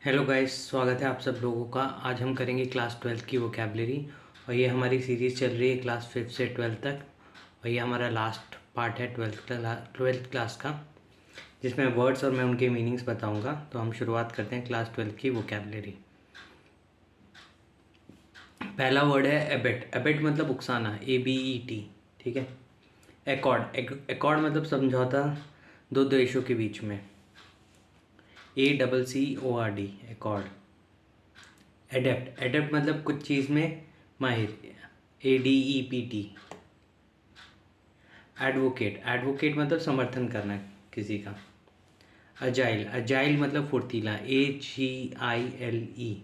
Hello guys, स्वागत है आप सब लोगों का। आज हम करेंगे क्लास 12 की वोकेबलरी और ये हमारी सीरीज़ चल रही है क्लास 5 से 12 तक और ये हमारा लास्ट पार्ट है ट्वेल्थ क्लास का, जिसमें वर्ड्स और मैं उनके मीनिंग्स बताऊंगा। तो हम शुरुआत करते हैं क्लास 12 की वोकेबलरी। पहला वर्ड है एबेट। एबेट मतलब उकसाना, ABET। ठीक है। एकॉर्ड। एकॉर्ड मतलब समझौता दो देशों के बीच में, ACCORD, एकॉर्ड। एडेप्ट। एडेप्ट मतलब कुछ चीज़ में माहिर, ADEPT। एडवोकेट। एडवोकेट मतलब समर्थन करना किसी का। अजाइल। अजाइल मतलब फुर्तीला, AGILE।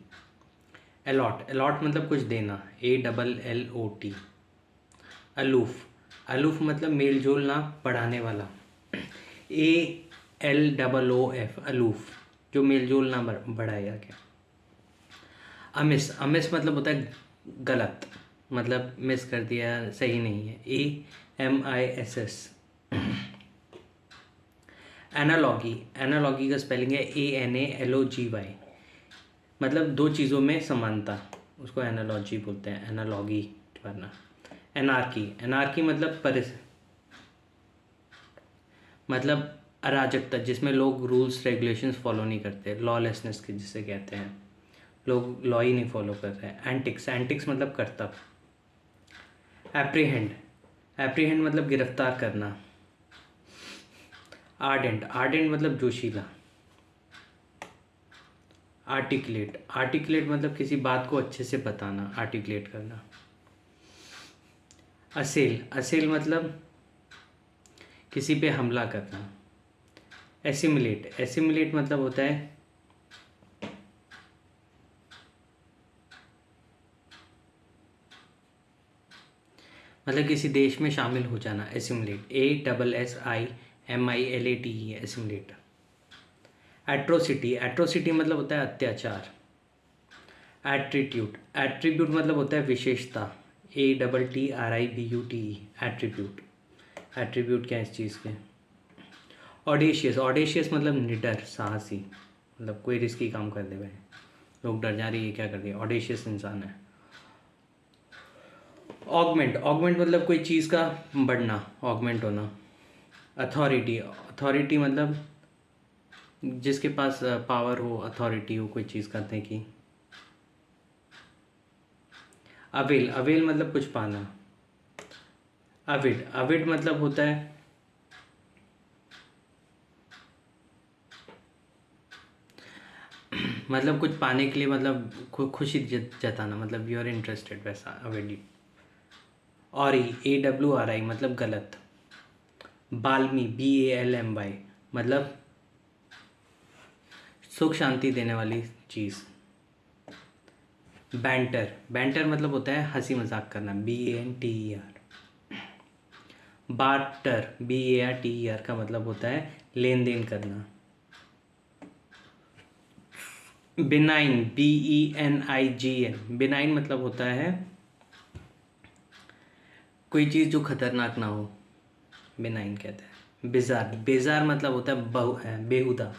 अलॉट। अलॉट मतलब कुछ देना, ALLOT। अलूफ। अलूफ मतलब मेल जोल ना बढ़ाने वाला, ALOOF। अलूफ जो मेल जोल ना बढ़ाएगा क्या। अमिस। अमिस मतलब होता है गलत, मतलब मिस कर दिया, सही नहीं है, AMISS। एनालॉगी। एनालॉगी का स्पेलिंग है ANALOGY। मतलब दो चीज़ों में समानता, उसको एनालॉजी बोलते हैं, एनालॉगी वरना। एनार्की। एनार्की मतलब मतलब अराजकता, जिसमें लोग रूल्स रेगुलेशंस फॉलो नहीं करते, लॉलेसनेस की जिसे कहते हैं, लोग लॉ ही नहीं फॉलो कर रहे हैं। एंटिक्स। एंटिक्स मतलब करतब। एप्रीहेंड। एप्रीहेंड मतलब गिरफ्तार करना। आर्डेंट। आर्डेंट मतलब जोशीला। आर्टिकुलेट। आर्टिकुलेट मतलब किसी बात को अच्छे से बताना, आर्टिकुलेट करना। असेल। असेल मतलब किसी पे हमला करना। एसिमिलेट। एसिमिलेट मतलब होता है मतलब किसी देश में शामिल हो जाना, assimilate, ASSIMILATE, assimilate. Atrocity. Atrocity मतलब होता है अत्याचार। एट्रीट्यूट। एट्रीब्यूट मतलब होता है विशेषता, ATTRIBUTE, एट्रीब्यूट। एट्रीब्यूट क्या है इस चीज़ के। ऑडेशियस। ऑडेशियस मतलब निडर, साहसी, मतलब कोई रिस्की काम कर दे भाई, लोग डर जा रही है क्या कर दिया, ऑडेशियस इंसान है। ऑगमेंट। ऑगमेंट मतलब कोई चीज़ का बढ़ना, ऑगमेंट होना। अथॉरिटी। अथॉरिटी मतलब जिसके पास पावर हो, अथॉरिटी हो कोई चीज़ करने की। अवेल। अवेल मतलब कुछ पाना। अविड। अविड मतलब होता है मतलब कुछ पाने के लिए, मतलब खुशी जताना, मतलब यू आर इंटरेस्टेड, वैसा अवेडी। और AWRI मतलब गलत। बाल्मी, BALMY मतलब सुख शांति देने वाली चीज़। बैंटर। बैंटर मतलब होता है हंसी मजाक करना, BANTER। बार्टर, BARTER का मतलब होता है लेन देन करना। Benign, BENIGN। बिनाइन मतलब होता है कोई चीज़ जो खतरनाक ना हो, बिनाइन कहते हैं। बिजार। बेजार मतलब होता है बेहुदा।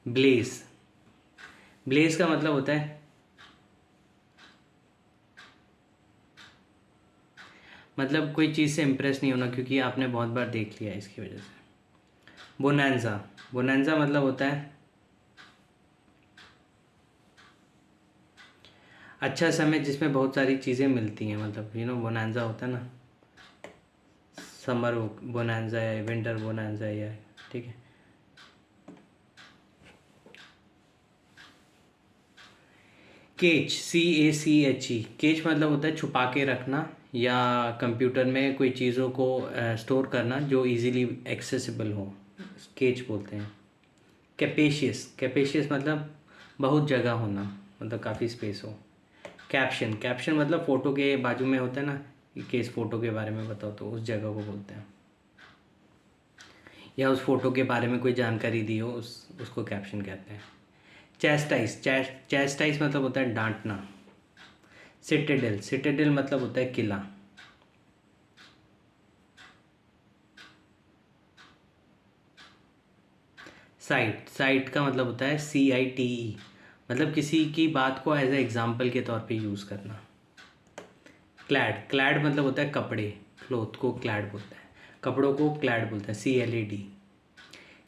ब्लेस। ब्लेस का मतलब होता है मतलब कोई चीज़ से इम्प्रेस नहीं होना, क्योंकि आपने बहुत बार देख लिया इसकी वजह से। बोनांजा। बोनांजा मतलब होता है अच्छा समय जिसमें बहुत सारी चीज़ें मिलती हैं, मतलब बोनांजा होता है ना, समर बोनांजा है, विंटर बोनांजा है, ठीक है। केच, CACHE। केच मतलब होता है छुपा के रखना या कंप्यूटर में कोई चीज़ों को स्टोर करना जो इजीली एक्सेसिबल हो, केच बोलते हैं। कैपेशियस। कैपेशियस मतलब बहुत जगह होना, मतलब काफ़ी स्पेस हो। कैप्शन। कैप्शन मतलब फ़ोटो के बाजू में होता है ना कि इस फ़ोटो के बारे में बताओ, तो उस जगह को बोलते हैं, या उस फोटो के बारे में कोई जानकारी दी हो, उसको कैप्शन कहते हैं। चैस्टाइज। चैस्टाइज मतलब होता है डांटना। सिटेडल। सिटेडल मतलब होता है किला। साइट, साइट का मतलब होता है CITE, मतलब किसी की बात को एज ए एग्जाम्पल के तौर पे यूज़ करना। क्लैड, क्लैड मतलब होता है कपड़े, क्लोथ को क्लैड बोलते हैं, कपड़ों को क्लैड बोलते हैं, CLAD।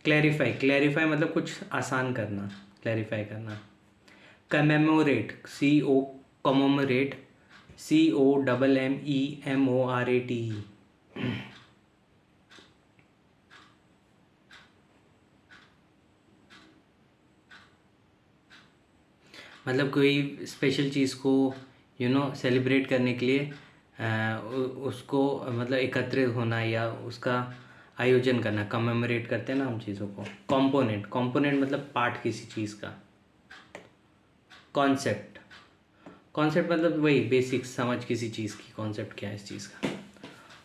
क्लैरिफाई, क्लैरिफाई मतलब कुछ आसान करना, क्लैरिफाई करना। Commemorate, commemorate, COMMEMORATE। मतलब कोई स्पेशल चीज़ को सेलिब्रेट करने के लिए उसको मतलब एकत्रित होना या उसका आयोजन करना, कमेमोरेट करते हैं ना हम चीज़ों को। कंपोनेंट, कंपोनेंट मतलब पार्ट किसी चीज़ का। कॉन्सेप्ट, कॉन्सेप्ट मतलब वही बेसिक समझ किसी चीज़ की, कॉन्सेप्ट क्या है इस चीज़ का।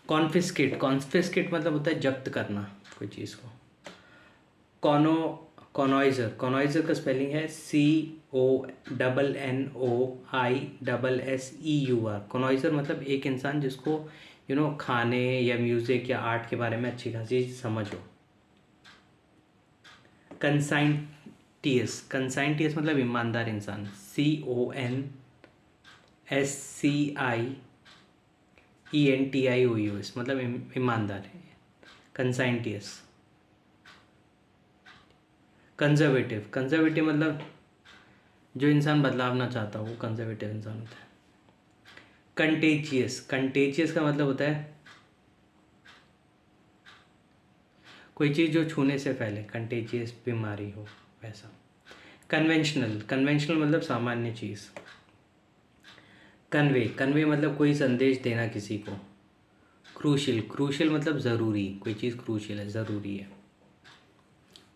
कॉन्फिस्केट, कॉन्फिस्केट मतलब होता है जब्त करना कोई चीज़ को। कॉनो कॉनॉइजर, कॉनॉइजर का स्पेलिंग है CONNOISSEUR। कॉनॉइजर मतलब एक इंसान जिसको खाने या म्यूज़िक या आर्ट के बारे में अच्छी खासी समझ हो। कंसाइंटियस, कंसाइंटियस मतलब ईमानदार इंसान, CONSCIENTIOUS मतलब ईमानदार है, कंसाइंटियस। कंजर्वेटिव, कंजर्वेटिव मतलब जो इंसान बदलाव ना चाहता हो वो कंजर्वेटिव इंसान होता है। कंटेजियस, कंटेजियस का मतलब होता है कोई चीज़ जो छूने से फैले, कंटेजियस बीमारी हो वैसा। कन्वेंशनल, कन्वेंशनल मतलब सामान्य चीज़। कन्वे, कन्वे मतलब कोई संदेश देना किसी को। क्रूशियल, क्रूशियल मतलब ज़रूरी, कोई चीज़ क्रूशियल है, ज़रूरी है।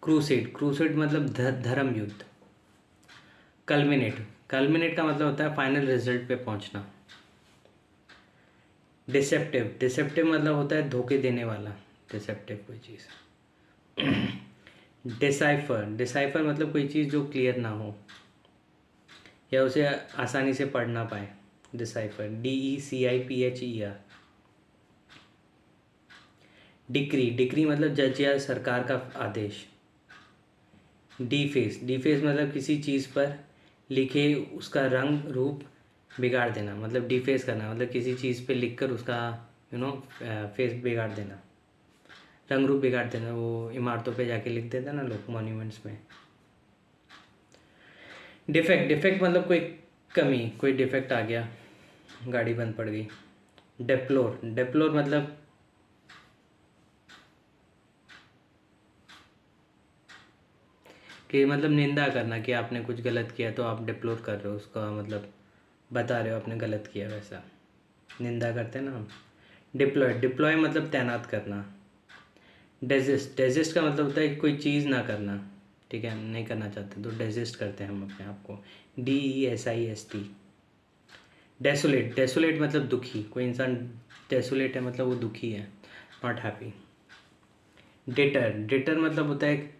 क्रूसेड, क्रूसेड मतलब धर्म युद्ध। कल्मिनेट, कल्मिनेट का मतलब होता है फाइनल रिजल्ट पे पहुंचना। डिसेप्टिव, डिसेप्टिव मतलब होता है धोखे देने वाला, डिसेप्टिव कोई चीज़। डिसाइफर, डिसाइफर मतलब कोई चीज़ जो क्लियर ना हो या उसे आसानी से पढ़ ना पाए, डिसाइफर, DECIPHER। डिक्री, डिक्री मतलब जज या सरकार का आदेश। डीफेस, डीफेस मतलब किसी चीज़ पर लिखे उसका रंग रूप बिगाड़ देना, मतलब डीफेस करना मतलब किसी चीज़ पे लिखकर उसका फेस बिगाड़ देना, रंग रूप बिगाड़ देना। वो इमारतों पे जाके लिख देते हैं ना लोग, मॉन्यूमेंट्स में। डिफेक्ट, डिफेक्ट मतलब कोई कमी, कोई डिफेक्ट आ गया, गाड़ी बंद पड़ गई। डेप्लोर, डेप्लोर मतलब कि मतलब निंदा करना कि आपने कुछ गलत किया तो आप डिप्लोर कर रहे हो, उसका मतलब बता रहे हो आपने गलत किया, वैसा निंदा करते हैं ना हम। डिप्लॉय, डिप्लॉय मतलब तैनात करना। डेजिस्ट, डेजिस्ट का मतलब होता है कोई चीज़ ना करना, ठीक है, नहीं करना चाहते तो डेजिस्ट करते हैं हम अपने आप को, DESIST। डेसोलेट, डेसोलेट मतलब दुखी, कोई इंसान डेसोलेट है मतलब वो दुखी है, नॉट हैप्पी। डेटर, डेटर मतलब होता है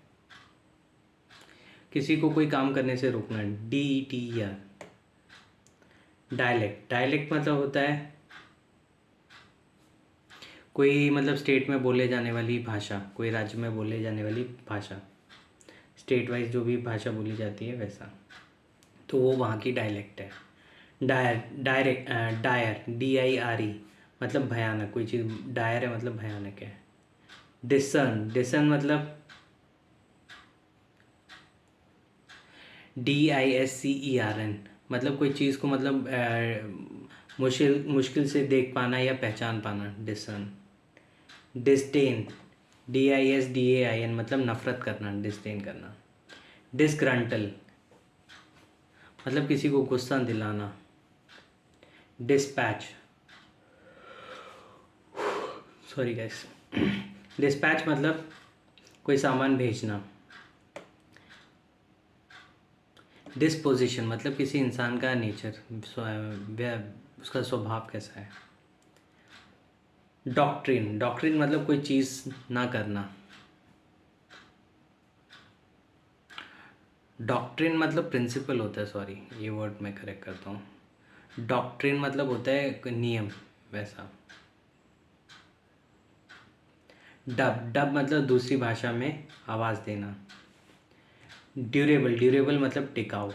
किसी को कोई काम करने से रोकना, DETER। डायलेक्ट, डायलेक्ट मतलब होता है कोई मतलब स्टेट में बोले जाने वाली भाषा, कोई राज्य में बोले जाने वाली भाषा, स्टेट वाइज जो भी भाषा बोली जाती है वैसा, तो वो वहाँ की डायलेक्ट है। डायर, डायरेक्ट, डायर, DIRE मतलब भयानक, कोई चीज़ डायर है मतलब भयानक है। डिसन, डिसन मतलब DISCERN मतलब कोई चीज़ को मतलब मुश्किल मुश्किल से देख पाना या पहचान पाना, डिसन। डिस्डेन, DISDAIN मतलब नफ़रत करना, डिस्डेन करना। डिस्ग्रंटल मतलब किसी को गुस्सा दिलाना। डिस्पैच, सॉरी गैस, डिस्पैच मतलब कोई सामान भेजना। डिस्पोजिशन मतलब किसी इंसान का नेचर, उसका स्वभाव कैसा है। डॉक्ट्रिन, डॉक्ट्रिन मतलब कोई चीज़ ना करना। डॉक्ट्रिन मतलब प्रिंसिपल होता है, सॉरी ये वर्ड मैं करेक्ट करता हूँ। डॉक्ट्रिन मतलब होता है कोई नियम वैसा। डब, डब मतलब दूसरी भाषा में आवाज़ देना। ड्यूरेबल, ड्यूरेबल मतलब टिकाऊ।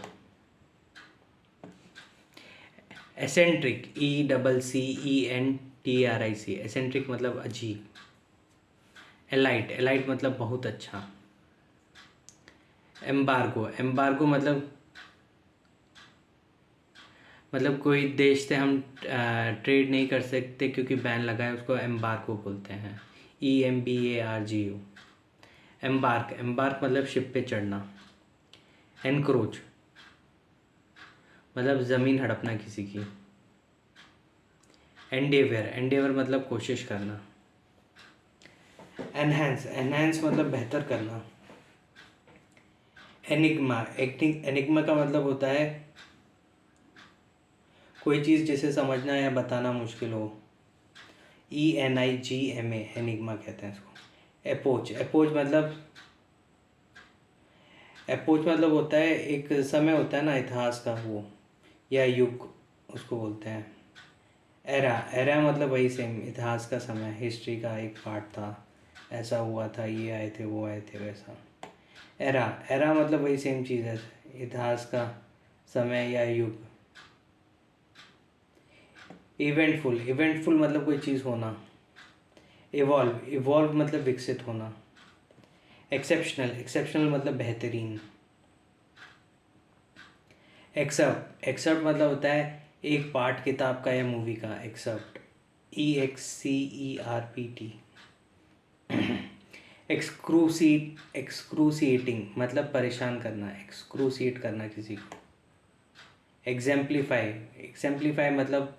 एसेंट्रिक, ECCENTRIC, एसेंट्रिक मतलब अजीब। एलाइट, एलाइट मतलब बहुत अच्छा। एम्बार्गो, एम्बार्गो मतलब कोई देश से हम ट्रेड नहीं कर सकते क्योंकि बैन लगा है, उसको एम्बार्गो बोलते हैं। EMBARGO, एम्बार्क, एम्बार्क मतलब शिप पे चढ़ना। एनक्रोच मतलब ज़मीन हड़पना किसी की। एंडेवर, एंडेवर मतलब कोशिश करना। एनहेंस, एनहेंस मतलब बेहतर करना। एनिग्मा, एनिग्मा का मतलब होता है कोई चीज़ जिसे समझना या बताना मुश्किल हो। ENIGMA, एनिग्मा कहते हैं इसको। एपोच, एपोच मतलब होता है एक समय होता है ना इतिहास का, वो या युग उसको बोलते हैं। एरा, एरा मतलब वही सेम इतिहास का समय, हिस्ट्री का एक पार्ट था, ऐसा हुआ था, ये आए थे वो आए थे वैसा। एरा, एरा मतलब वही सेम चीज़ है, इतिहास का समय या युग। इवेंटफुल, इवेंटफुल मतलब कोई चीज़ होना। इवॉल्व, इवॉल्व मतलब विकसित होना। एक्सेप्शनल, एक्सेप्शनल मतलब बेहतरीन। एक्सर्प्ट, एक्सर्प्ट मतलब होता है एक पार्ट किताब का या मूवी का, एक्सर्प्ट। EXCERPT। एक्सक्रूसिएटिंग मतलब परेशान करना, एक्सक्रूसिएट करना किसी को। एग्जाम्प्लीफाई, एग्जाम्प्लीफाई मतलब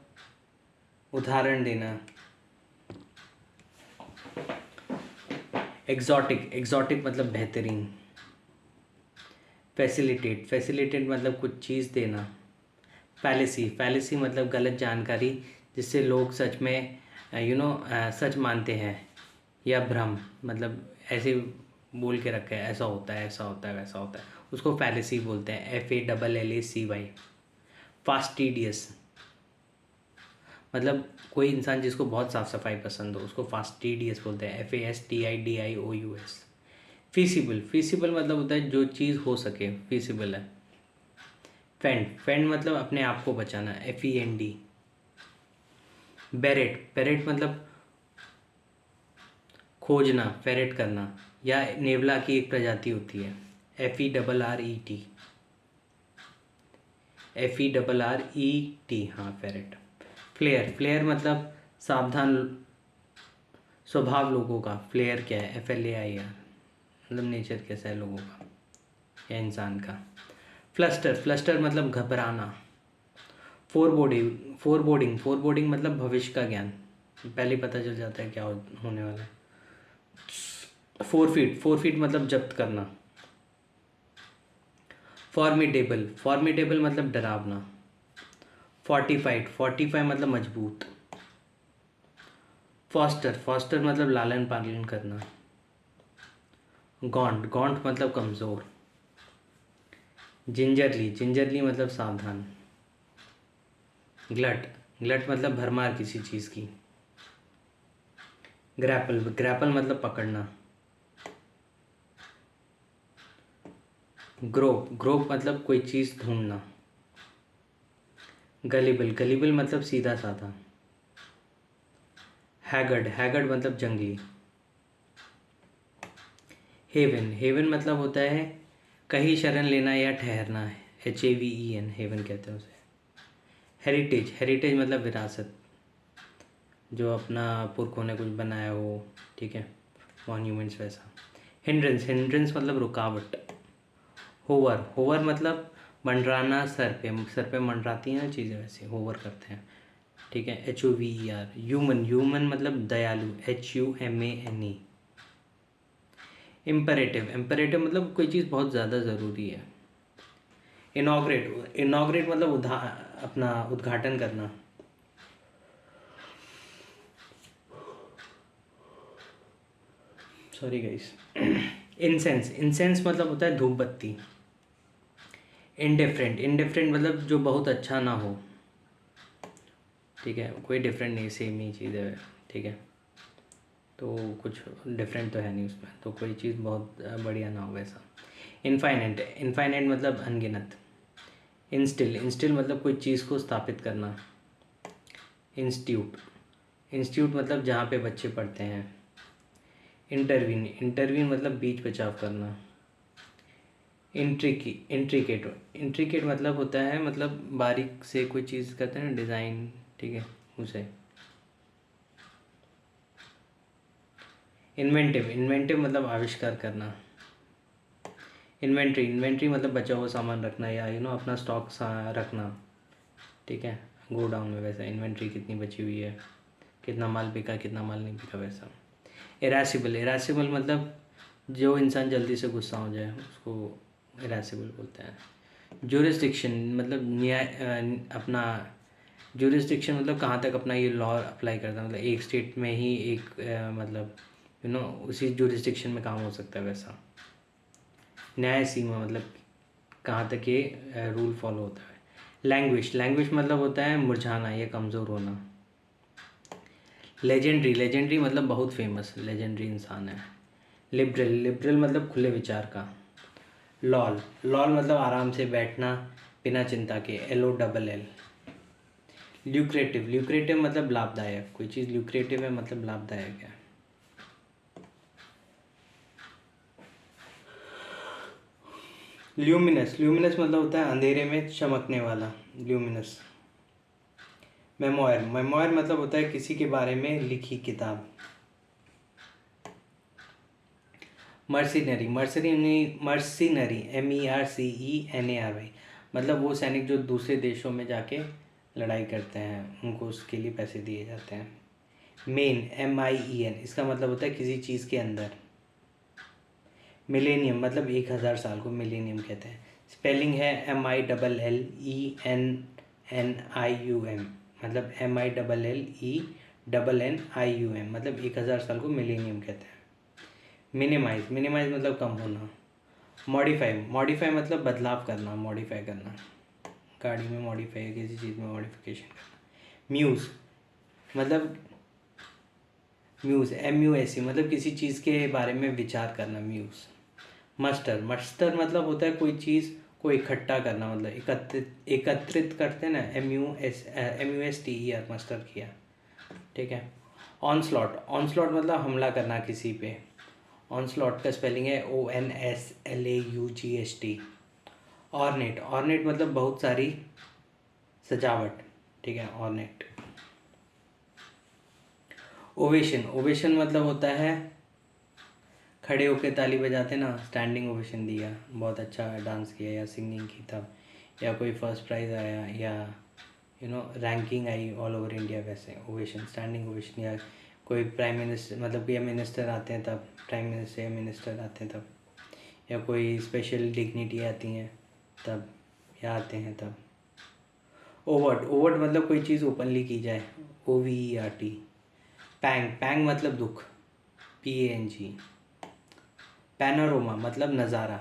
उदाहरण देना। एग्जॉटिक, एग्जॉटिक मतलब बेहतरीन। फैसिलिटेट, फैसिलिटेट मतलब कुछ चीज़ देना। फैलेसी, फैलेसी मतलब गलत जानकारी जिससे लोग सच में सच मानते हैं, या भ्रम मतलब ऐसे बोल के रखे हैं ऐसा होता है, ऐसा होता है, वैसा होता है, उसको फैलेसी बोलते हैं। FALLACY। फास्टिडियस मतलब कोई इंसान जिसको बहुत साफ़ सफाई पसंद हो उसको फास्टिडियस बोलते हैं। FASTIDIOUS। फीसिबल, फीसिबल मतलब होता है जो चीज़ हो सके, फीसिबल है। फेंड, फेंड मतलब अपने आप को बचाना। FEND। बेरेट, बेरेट मतलब खोजना, फेरेट करना, या नेवला की एक प्रजाति होती है। FERRET, FERRET, हाँ फेरेट। फ्लेयर, फ्लेयर मतलब सावधान स्वभाव लोगों का। फ्लेयर क्या है? FLAIR मतलब नेचर कैसा है लोगों का या इंसान का। फ्लस्टर, फ्लस्टर मतलब घबराना। फोरबोर्डिंग, फोरबोर्डिंग, फोरबोर्डिंग मतलब भविष्य का ज्ञान, पहले ही पता चल जाता है क्या होने वाला है। फोरफीट, फोरफीट मतलब जब्त करना। फॉर्मिडेबल, फॉर्मिडेबल मतलब डरावना। फोर्टिफाइड, फोर्टिफाई मतलब मजबूत। फॉस्टर, फॉस्टर मतलब लालन पालन करना। गॉन्ट, गॉन्ट मतलब कमज़ोर। जिंजरली, जिंजरली मतलब सावधान। ग्लट, ग्लट मतलब भरमार किसी चीज़ की। ग्रैपल, ग्रैपल मतलब पकड़ना। ग्रोप, ग्रोप मतलब कोई चीज़ ढूंढना। गलिबल, गलिबल मतलब सीधा साधा। हैगर्ड, हैगर्ड मतलब जंगली। हेवन, हेवन मतलब होता है कहीं शरण लेना या ठहरना है। HAVEN, हेवन कहते हैं उसे। हेरिटेज, हेरिटेज मतलब विरासत, जो अपना पुरखों ने कुछ बनाया हो, ठीक है, मॉन्यूमेंट्स वैसा। हिंड्रेंस, हिंड्रेंस मतलब रुकावट। होवर, होवर मतलब मंडराना, सर पे मंडराती हैं ना चीज़ें, वैसे होवर करते हैं, ठीक है। HOVER। ह्यूमन, ह्यूमन मतलब दयालु। HUMANE। इम्परेटिव, इम्परेटिव मतलब कोई चीज़ बहुत ज़्यादा ज़रूरी है। इनॉग्रेट, इनॉग्रेट मतलब अपना उद्घाटन करना। Sorry guys. इंसेंस, इंसेंस मतलब होता है धूप बत्ती। इनडिफरेंट, इनडिफरेंट मतलब जो बहुत अच्छा ना हो, ठीक है, कोई डिफरेंट नहीं, सेम ही चीज़ है, ठीक है, तो कुछ डिफरेंट तो है नहीं उसमें, तो कोई चीज़ बहुत बढ़िया ना हो वैसा। इनफाइनाइट, इनफाइनाइट मतलब अनगिनत। इंस्टिल, इंस्टिल मतलब कोई चीज़ को स्थापित करना। इंस्टीट्यूट, इंस्टीट्यूट मतलब जहाँ पे बच्चे पढ़ते हैं। इंटरवीन, इंटरवीन मतलब बीच बचाव करना। इंट्रिकेट, इंट्रिकेट मतलब होता है मतलब बारीक से कोई चीज़ करते हैं ना, डिज़ाइन, ठीक है, उसे। इन्वेंटिव, इन्वेंटिव मतलब आविष्कार करना। इन्वेंट्री, इन्वेंट्री मतलब बचा हुआ सामान रखना या अपना स्टॉक रखना, ठीक है, गोडाउन में। वैसा इन्वेंट्री कितनी बची हुई है, कितना माल बिका, कितना माल नहीं बिका, वैसा। इरासिबल, इरासिबल मतलब जो इंसान जल्दी से गुस्सा हो जाए उसको इरासिबल बोलते हैं। ज्यूरिसडिक्शन मतलब न्याय, अपना ज्यूरिसडिक्शन मतलब कहाँ तक अपना ये लॉ अप्लाई करता है, मतलब एक स्टेट में ही एक मतलब उसी ज्यूरिसडिक्शन में काम हो सकता है, वैसा। न्याय सीमा मतलब कहाँ तक ये रूल फॉलो होता है। लैंग्वेज, लैंग्वेज मतलब होता है मुरझाना या कमज़ोर होना। लेजेंडरी, लेजेंडरी मतलब बहुत फेमस, लेजेंडरी इंसान है। लिबरल, लिबरल मतलब खुले विचार का। लॉल, लॉल मतलब आराम से बैठना बिना चिंता के, LOLL। ल्यूक्रेटिव, ल्यूक्रेटिव मतलब लाभदायक, कोई चीज़ ल्यूक्रेटिव है मतलब लाभदायक है। ल्यूमिनस, ल्यूमिनस मतलब होता है अंधेरे में चमकने वाला, ल्यूमिनस। मेमोयर, मेमोयर मतलब होता है किसी के बारे में लिखी किताब। मर्सिनरी, मर्सिनरी, मर्सिनरी MERCENARY मतलब वो सैनिक जो दूसरे देशों में जाके लड़ाई करते हैं, उनको उसके लिए पैसे दिए जाते हैं। मेन, MIEN इसका मतलब होता है किसी चीज़ के अंदर। मिलेनियम मतलब 1000 साल को मिलेनियम कहते हैं। स्पेलिंग है MILLENNIUM मतलब MILLENNIUM मतलब 1000 साल को मिलेनियम कहते हैं। मिनिमाइज, मिनिमाइज मतलब कम होना। मॉडिफाई, मॉडिफाई मतलब बदलाव करना, मॉडिफाई करना, गाड़ी में मॉडिफाई या किसी चीज़ में मॉडिफिकेशन करना। म्यूज़ मतलब MUSE मतलब किसी चीज़ के बारे में विचार करना, म्यूज़। मस्टर, मस्टर मतलब होता है कोई चीज़ को इकट्ठा करना, मतलब एकत्रित करते हैं ना, MUSTER, मस्टर किया, ठीक है। ऑनस्लॉट, ऑनस्लॉट मतलब हमला करना किसी पे। ऑनस्लॉट का स्पेलिंग है ONSLAUGHT। ऑर्नेट, ऑर्नेट मतलब बहुत सारी सजावट, ठीक है, ऑर्नेट। ओवेशन, ओवेशन मतलब होता है खड़े होकर ताली बजाते ना, स्टैंडिंग ओवेशन दिया, बहुत अच्छा डांस किया या सिंगिंग की तब, या कोई फर्स्ट प्राइज़ आया या रैंकिंग आई ऑल ओवर इंडिया, वैसे ओवेशन, स्टैंडिंग ओवेशन। या कोई प्राइम मिनिस्टर मतलब कि मिनिस्टर आते हैं तब, प्राइम मिनिस्टर या मिनिस्टर आते हैं तब, या कोई स्पेशल डिग्निटी आती हैं तब, या आते हैं तब। ओवर्ट, ओवर्ट मतलब कोई चीज़ ओपनली की जाए, OVERT। पैंग, पैंग मतलब दुख, PANG। पैनोरमा मतलब नज़ारा,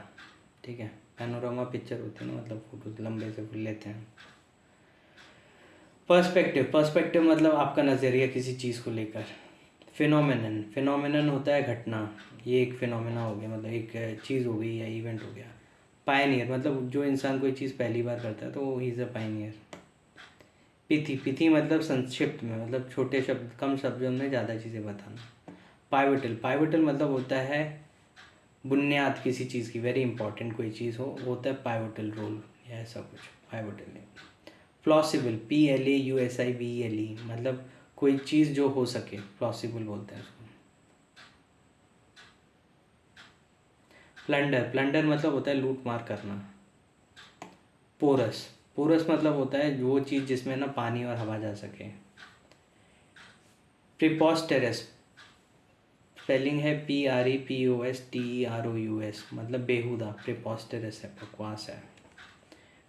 ठीक है, पैनोरमा पिक्चर होती है ना, मतलब फोटो लंबे से लेते हैं। पर्सपेक्टिव, पर्सपेक्टिव मतलब आपका नज़रिया किसी चीज़ को लेकर। फिनोमेनन, फिनोमेनन होता है घटना, ये एक फिनोमेना हो गया, मतलब एक चीज़ हो गई या इवेंट हो गया। पायनियर मतलब जो इंसान कोई चीज़ पहली बार करता है तो वो he is a Pioneer. Pithy, pithy मतलब संक्षिप्त में, मतलब छोटे शब्द, कम शब्दों में ज़्यादा चीज़ें बताना। पाइवटल, पाइवटल मतलब होता है बुनियाद किसी चीज़ की, वेरी इंपॉर्टेंट कोई चीज़ हो, वो होता है पाइवटल रोल या ऐसा कुछ, पाइवटल नहीं। प्लॉसिबल, PLAUSIBLE मतलब कोई चीज़ जो हो सके, प्लॉसिबल बोलते हैं उसको। प्लंडर, प्लंडर मतलब होता है लूट मार करना। पोरस, पोरस मतलब होता है वो चीज़ जिसमें ना पानी और हवा जा सके। प्रीपोस्टेरस, स्पेलिंग है PREPOSTEROUS मतलब बेहुदा, प्रीपोस्टेरस है, बकवास है।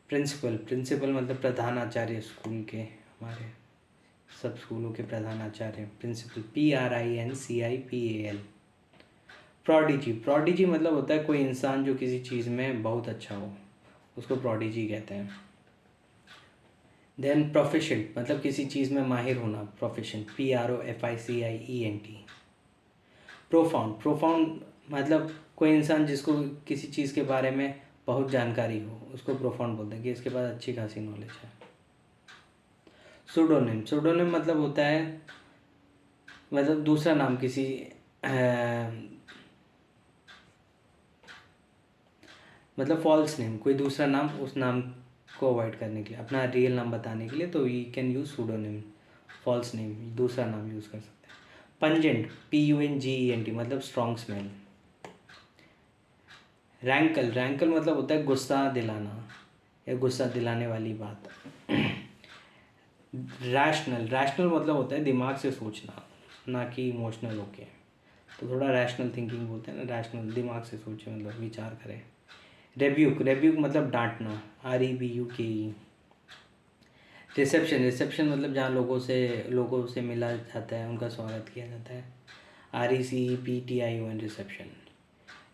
प्रिंसिपल, प्रिंसिपल मतलब प्रधान आचार्य स्कूल के, हमारे सब स्कूलों के प्रधान आचार्य, प्रिंसिपल, PRINCIPAL। प्रोडिजी, प्रोडिजी मतलब होता है कोई इंसान जो किसी चीज़ में बहुत अच्छा हो, उसको प्रोडिजी कहते हैं। देन प्रोफिशिएंट मतलब किसी चीज़ में माहिर होना, प्रोफिशिएंट, PROFICIENT। प्रोफाउंड, प्रोफाउंड मतलब कोई इंसान जिसको किसी चीज़ के बारे में बहुत जानकारी हो उसको प्रोफाउंड बोलते हैं कि इसके पास अच्छी खासी नॉलेज है। सुडोनिम, सुडोनिम मतलब होता है मतलब दूसरा नाम किसी मतलब फॉल्स नेम, कोई दूसरा नाम उस नाम को अवॉइड करने के लिए, अपना रियल नाम बताने के लिए, तो we can use pseudonym, false name, दूसरा नाम यूज़ कर सकते हैं। पंजेंट, PUNGENT मतलब स्ट्रॉन्ग स्मेल। रैंकल, रैंकल मतलब होता है गुस्सा दिलाना या गुस्सा दिलाने वाली बात। रैशनल, रैशनल मतलब होता है दिमाग से सोचना, ना कि इमोशनल होके, तो थोड़ा रैशनल थिंकिंग बोलते हैं ना, रैशनल, दिमाग से सोचे मतलब विचार करें। रेब्यूक, रेब्यूक मतलब डांटना, REBUKE। रिसेप्शन, रिसेप्शन मतलब जहाँ लोगों से मिला जाता है, उनका स्वागत किया जाता है, RECPTION, रिसेप्शन।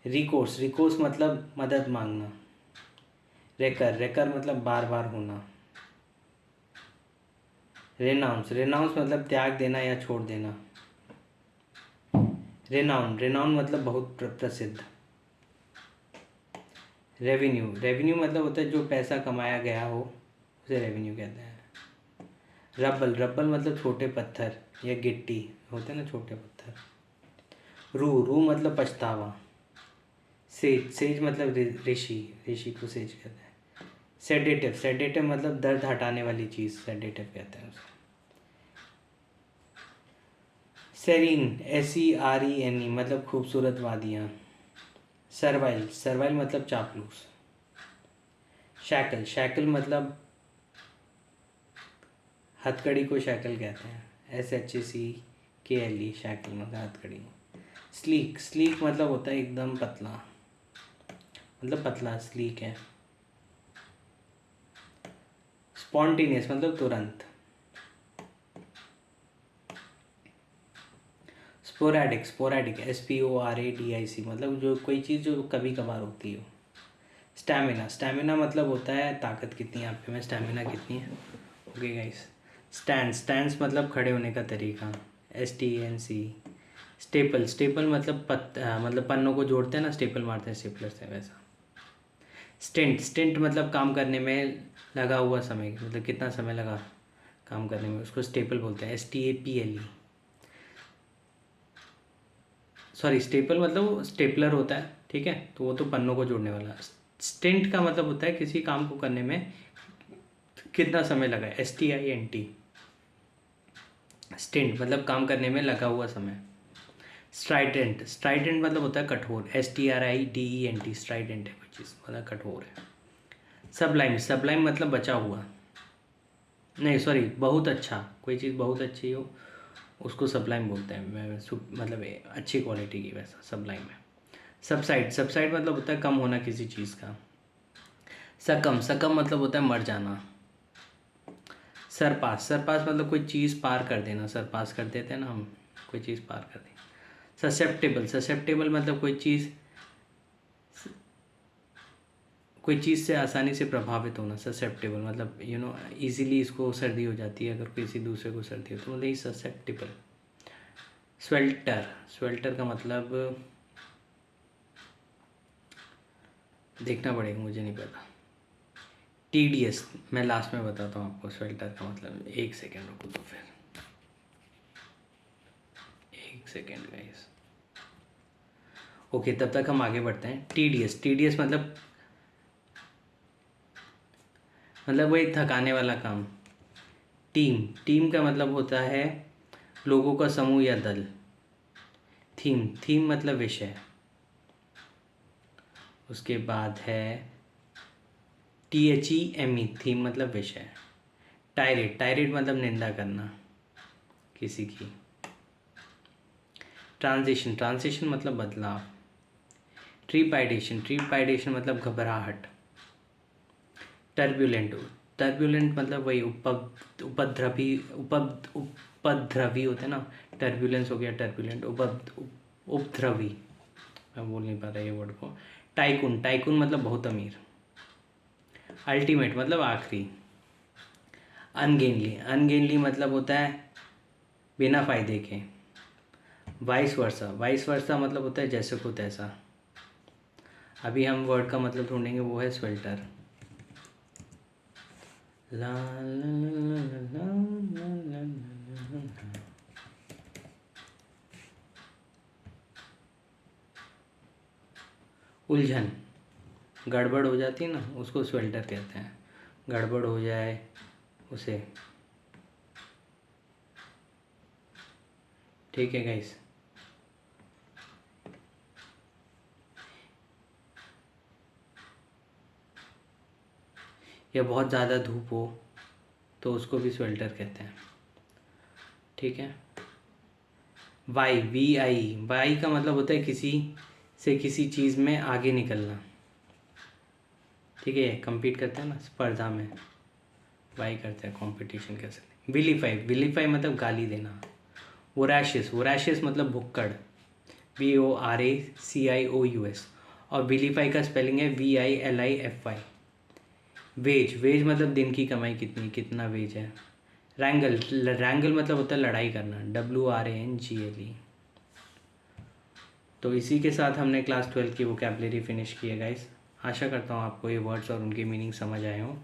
रिकोर्स, रिकोर्स मतलब मदद मांगना। रेकर, रेकर मतलब बार बार होना। रेनाउंस, रेनाउंस मतलब त्याग देना या छोड़ देना। रेनाउन, रेनाउन मतलब बहुत प्रसिद्ध। रेवेन्यू, रेवेन्यू मतलब होता है जो पैसा कमाया गया हो उसे रेवेन्यू कहते हैं। रब्बल, रब्बल मतलब छोटे पत्थर या गिट्टी होते हैं ना, छोटे पत्थर। रू, रू मतलब पछतावा। सेज, सेज मतलब ऋषि, ऋषि को सेज कहते हैं। सेडेटिव, सेडेटिव मतलब दर्द हटाने वाली चीज़, सेडेटिव कहते हैं उसे। सेरीन, SERENE मतलब खूबसूरत वादियाँ। सर्वाइल, सर्वाइल मतलब चापलूस। शैकल, शैकल मतलब हथकड़ी को शैकल कहते हैं, SHACKLE, शैकल मतलब हथकड़ी। स्लीक, स्लीक मतलब होता है एकदम पतला, मतलब पतला स्लीक है। स्पॉन्टेनियस मतलब तुरंत। स्पोरैडिक, स्पोरैडिक SPORADIC मतलब जो कोई चीज़ जो कभी कभार होती हो। स्टैमिना, स्टैमिना मतलब होता है ताकत कितनी है आप पे में, स्टैमिना कितनी है। Okay guys. स्टैंस, स्टैंस मतलब खड़े होने का तरीका, STANC। स्टेपल, स्टेपल मतलब मतलब पन्नों को जोड़ते हैं ना, स्टेपल मारते हैं स्टेपलर से, वैसा। स्टिंट, स्टिंट मतलब काम करने में लगा हुआ समय, मतलब कितना समय लगा काम करने में, उसको स्टेपल बोलते हैं, STAPLE। सॉरी, स्टेपल मतलब स्टेपलर होता है, ठीक है, तो वो तो पन्नों को जोड़ने वाला। स्टिंट का मतलब होता है किसी काम को करने में कितना समय लगा, STINT। स्टिंट मतलब काम करने में लगा हुआ समय। स्ट्राइडेंट, स्ट्राइडेंट मतलब होता है कठोर, STRIDENT, स्ट्राइडेंट है कोई चीज़ मतलब कठोर है। सबलाइम, सबलाइम मतलब बचा हुआ, नहीं सॉरी, बहुत अच्छा, कोई चीज़ बहुत अच्छी हो उसको सबलाइम बोलते हैं, मतलब अच्छी क्वालिटी की, वैसा सबलाइम है। सबसाइड, सबसाइड मतलब होता है कम होना किसी चीज़ का। सकम, सकम मतलब होता है मर जाना। सरपास, सरपास मतलब कोई चीज़ पार कर देना, सरपास कर देते हैं ना हम, कोई चीज़ पार कर दी। ससेप्टेबल, ससेप्टेबल मतलब कोई चीज़ से आसानी से प्रभावित होना, ससेप्टेबल मतलब इजीली इसको सर्दी हो जाती है, अगर किसी दूसरे को सर्दी हो तो मतलब ससेप्टेबल। स्वेल्टर, स्वेल्टर का मतलब देखना पड़ेगा, मुझे नहीं पता। टीडियस, मैं लास्ट में बताता हूँ आपको स्वेल्टर का मतलब, एक सेकेंड रुको तो फिर, एक सेकेंड गाइस। ओके, तब तक हम आगे बढ़ते हैं। टीडियस, टीडियस मतलब वही थकाने वाला काम। टीम, टीम का मतलब होता है लोगों का समूह या दल। थीम, थीम मतलब विषय। उसके बाद है THEME, थीम मतलब विषय। टायरेट, टायरेट मतलब निंदा करना किसी की। ट्रांजिशन, ट्रांजिशन मतलब बदलाव। ट्रीपाइडेशन, ट्रीपाइडेशन मतलब घबराहट। टर्बुलेंट, टर्बुलेंट मतलब वही उपद्रवी होते हैं ना, टर्बुलेंस हो गया टर्बुलेंट। उपद्रवी, मैं बोल नहीं पा रहा ये वर्ड को। टाइकून, टाइकून मतलब बहुत अमीर। अल्टीमेट मतलब आखिरी। अनगेनली, अनगेनली मतलब होता है बिना फायदे के। वाइस वर्सा, वाइस वर्सा मतलब होता है जैसे को तैसा। अभी हम वर्ड का मतलब ढूंढेंगे, वो है स्वेल्टर। ला ला ला ला ला ला ला ला। उलझन, गड़बड़ हो जाती है ना, उसको स्वेल्टर कहते हैं। गड़बड़ हो जाए उसे। ठीक है गाइस। या बहुत ज़्यादा धूप हो तो उसको भी स्वेल्टर कहते हैं। ठीक है। वाई, वाई का मतलब होता है किसी से किसी चीज़ में आगे निकलना। ठीक है, compete करते हैं ना स्पर्धा में, वाई करते हैं, कंपटीशन कह सकते हैं। विलीफाई मतलब गाली देना। वोराशियस मतलब भुक्कड़, VORACIOUS। और विलीफाई का स्पेलिंग है VILIFY। वेज मतलब दिन की कमाई कितनी, कितना वेज है। रैंगल मतलब होता है लड़ाई करना, WRANGLE। तो इसी के साथ हमने क्लास 12 की वोकैबुलरी फिनिश की है गाइस। आशा करता हूँ आपको ये वर्ड्स और उनकी मीनिंग समझ आए हों।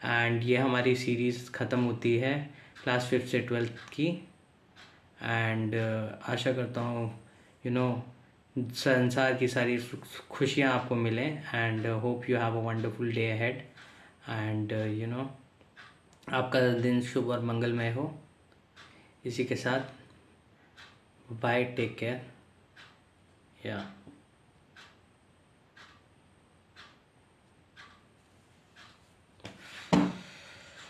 एंड ये हमारी सीरीज़ ख़त्म होती है क्लास 5 से 12 की। एंड आशा करता हूँ यू नो संसार की सारी खुशियाँ आपको मिलें। And hope you have a wonderful day ahead. And आपका दिन शुभ और मंगलमय हो। इसी के साथ बाय, टेक केयर। या